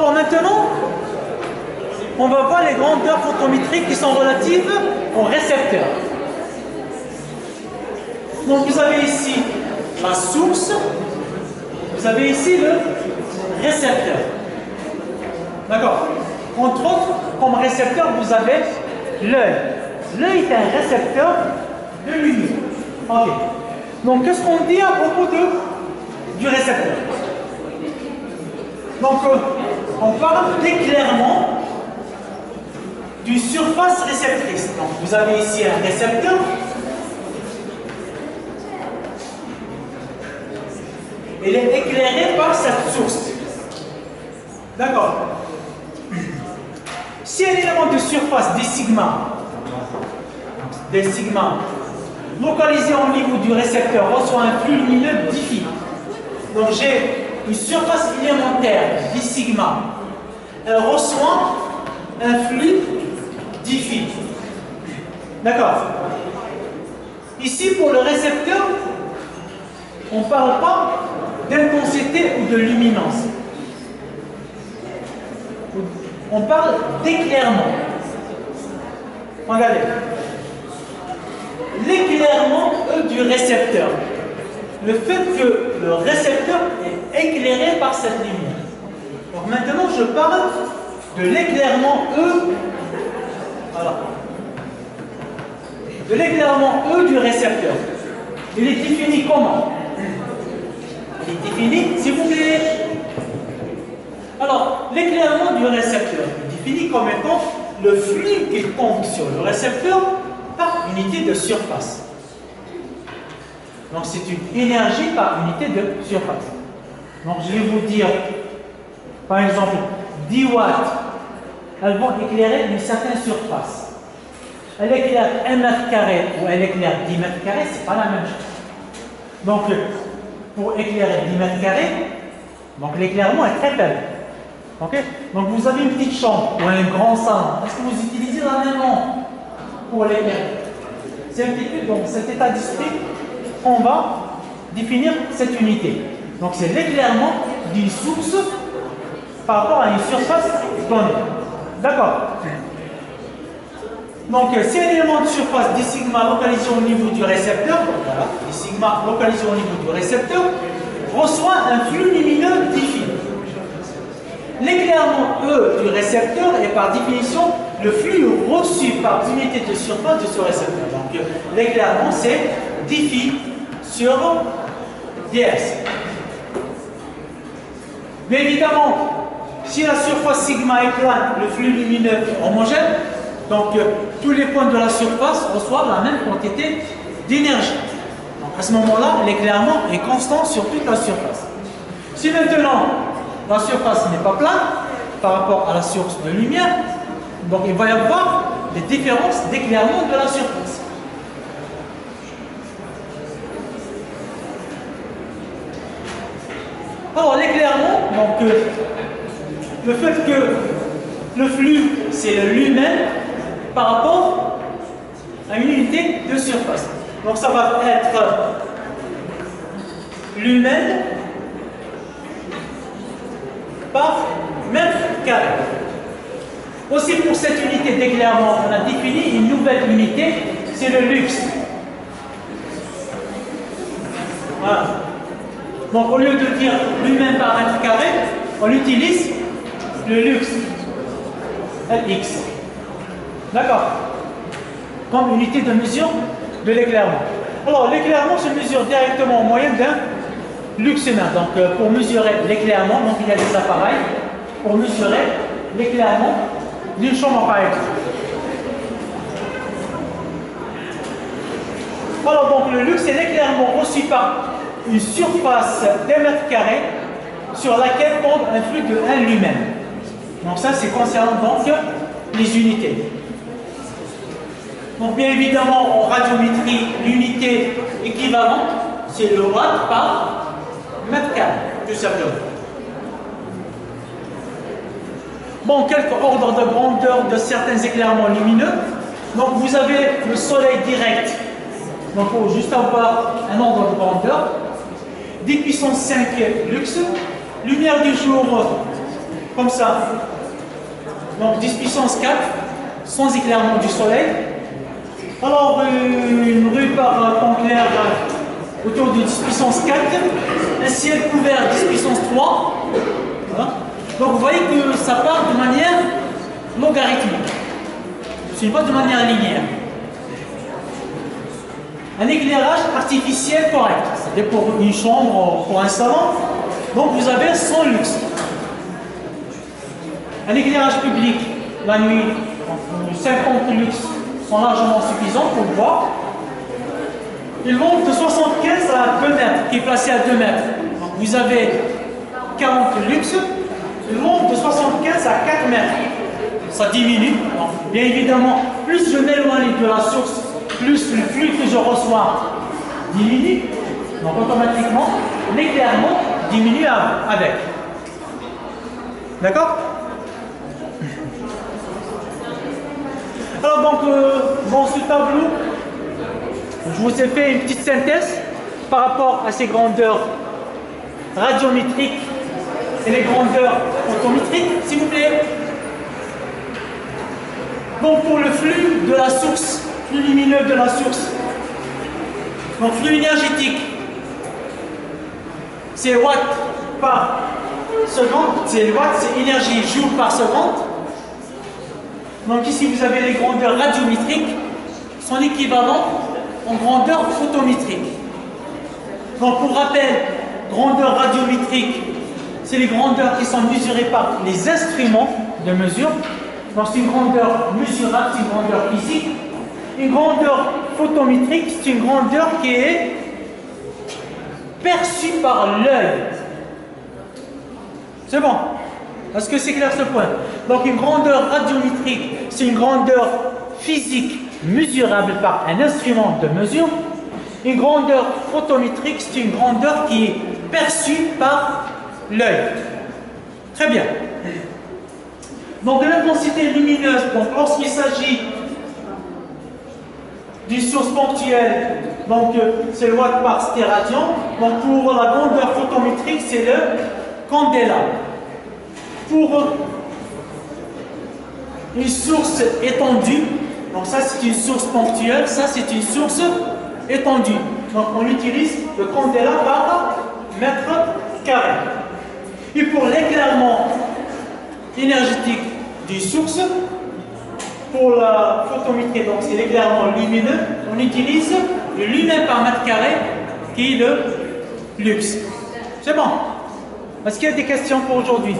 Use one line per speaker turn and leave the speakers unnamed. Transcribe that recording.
Alors maintenant, on va voir les grandeurs photométriques qui sont relatives au récepteur. Donc vous avez ici la source, vous avez ici le récepteur. D'accord? Entre autres, comme récepteur, vous avez l'œil. L'œil est un récepteur de lumière. Ok. Donc qu'est-ce qu'on dit à propos du récepteur? Donc on parle d'éclairement d'une surface réceptrice. Donc vous avez ici un récepteur. Il est éclairé par cette source. D'accord. Si un élément de surface des sigma localisé au niveau du récepteur reçoit un flux lumineux diffus. Donc j'ai une surface élémentaire des sigma. Elle reçoit un flux diffus. D'accord. Ici pour le récepteur, on ne parle pas d'intensité ou de luminance. On parle d'éclairement. Regardez. L'éclairement du récepteur. Le fait que le récepteur est éclairé par cette lumière. Donc maintenant, je parle de l'éclairement E. Voilà. De l'éclairement E du récepteur. Il est défini comment? Il est défini, s'il vous plaît. Alors, l'éclairement du récepteur est défini comme étant le flux qui tombe sur le récepteur par unité de surface. Donc, c'est une énergie par unité de surface. Donc, je vais vous dire, par exemple, 10 watts, elles vont éclairer une certaine surface. Elle éclaire 1 mètre carré ou elle éclaire 10 mètres carrés, ce n'est pas la même chose. Donc, pour éclairer 10 mètres carrés, donc l'éclairement est très faible. Okay? Donc vous avez une petite chambre ou un grand salon. Est-ce que vous utilisez la même lampe pour l'éclairer? C'est un petit peu dans cet état d'esprit qu'on va définir cette unité. Donc c'est l'éclairement d'une source par rapport à une surface donnée. D'accord? Donc si un élément de surface des sigma localisé au niveau du récepteur, voilà, des sigma localisé au niveau du récepteur, reçoit un flux lumineux diffus. L'éclairement E du récepteur est par définition le flux reçu par unité de surface de ce récepteur. Donc l'éclairement c'est diffus sur ds. Mais évidemment, si la surface sigma est plane, le flux lumineux est homogène, donc tous les points de la surface reçoivent la même quantité d'énergie. Donc à ce moment-là, l'éclairement est constant sur toute la surface. Si maintenant la surface n'est pas plane par rapport à la source de lumière, donc il va y avoir des différences d'éclairement de la surface. Alors l'éclairement, donc le fait que le flux c'est le lumen par rapport à une unité de surface. Donc ça va être lumen par mètre carré. Aussi pour cette unité d'éclairement, on a défini une nouvelle unité, c'est le lux. Voilà. Donc au lieu de dire lumen par mètre carré, on utilise le lux, Lx. D'accord? Comme unité de mesure de l'éclairement. Alors l'éclairement se mesure directement en moyenne d'un luxénaire. Donc pour mesurer l'éclairement, donc il y a des appareils pour mesurer l'éclairement d'une chambre par exemple. Alors donc le lux c'est l'éclairement reçu par une surface d'un mètre carré sur laquelle tombe un flux de 1 lumen. Donc ça c'est concernant donc les unités. Donc bien évidemment en radiométrie l'unité équivalente c'est le watt par mètre carré, tout simplement. Bon, quelques ordres de grandeur de certains éclairements lumineux. Donc vous avez le soleil direct. Donc il faut juste avoir un ordre de grandeur. 10 puissance 5 lux. Lumière du jour comme ça. Donc 10 puissance 4, sans éclairement du soleil. Alors une rue par temps clair autour de 10 puissance 4, un ciel couvert 10 puissance 3. Voilà. Donc vous voyez que ça part de manière logarithmique. Ce n'est pas de manière linéaire. Un éclairage artificiel correct, c'est-à-dire pour une chambre, pour un salon, donc vous avez 100 lux. Un éclairage public, la nuit, 50 lux sont largement suffisants pour voir. Une lampe de 75 à 2 mètres, qui est placée à 2 mètres. Donc vous avez 40 lux, une lampe de 75 à 4 mètres. Ça diminue. Donc, bien évidemment, plus je m'éloigne de la source, plus le flux que je reçois diminue. Donc automatiquement, l'éclairement diminue avec. D'accord? Alors donc, dans ce tableau, je vous ai fait une petite synthèse par rapport à ces grandeurs radiométriques et les grandeurs photométriques, s'il vous plaît. Donc pour le flux de la source, flux lumineux de la source, donc flux énergétique, c'est watts par seconde, c'est watts, c'est énergie joule par seconde. Donc ici vous avez les grandeurs radiométriques, son équivalent en grandeur photométrique. Donc pour rappel, grandeur radiométrique, c'est les grandeurs qui sont mesurées par les instruments de mesure. Donc c'est une grandeur mesurable, c'est une grandeur physique. Une grandeur photométrique, c'est une grandeur qui est perçue par l'œil. C'est bon? Est-ce que c'est clair ce point? Donc une grandeur radiométrique, c'est une grandeur physique mesurable par un instrument de mesure. Une grandeur photométrique, c'est une grandeur qui est perçue par l'œil. Très bien. Donc l'intensité lumineuse, donc lorsqu'il s'agit d'une source ponctuelle, donc c'est le watt par stéradian. Donc pour la grandeur photométrique, c'est le candélabre. Pour une source étendue, donc ça c'est une source ponctuelle, ça c'est une source étendue. Donc on utilise le candélabre par mètre carré. Et pour l'éclairement énergétique d'une source, pour la photométrie, donc c'est l'éclairement lumineux, on utilise le lumen par mètre carré qui est le lux. C'est bon. Est-ce qu'il y a des questions pour aujourd'hui?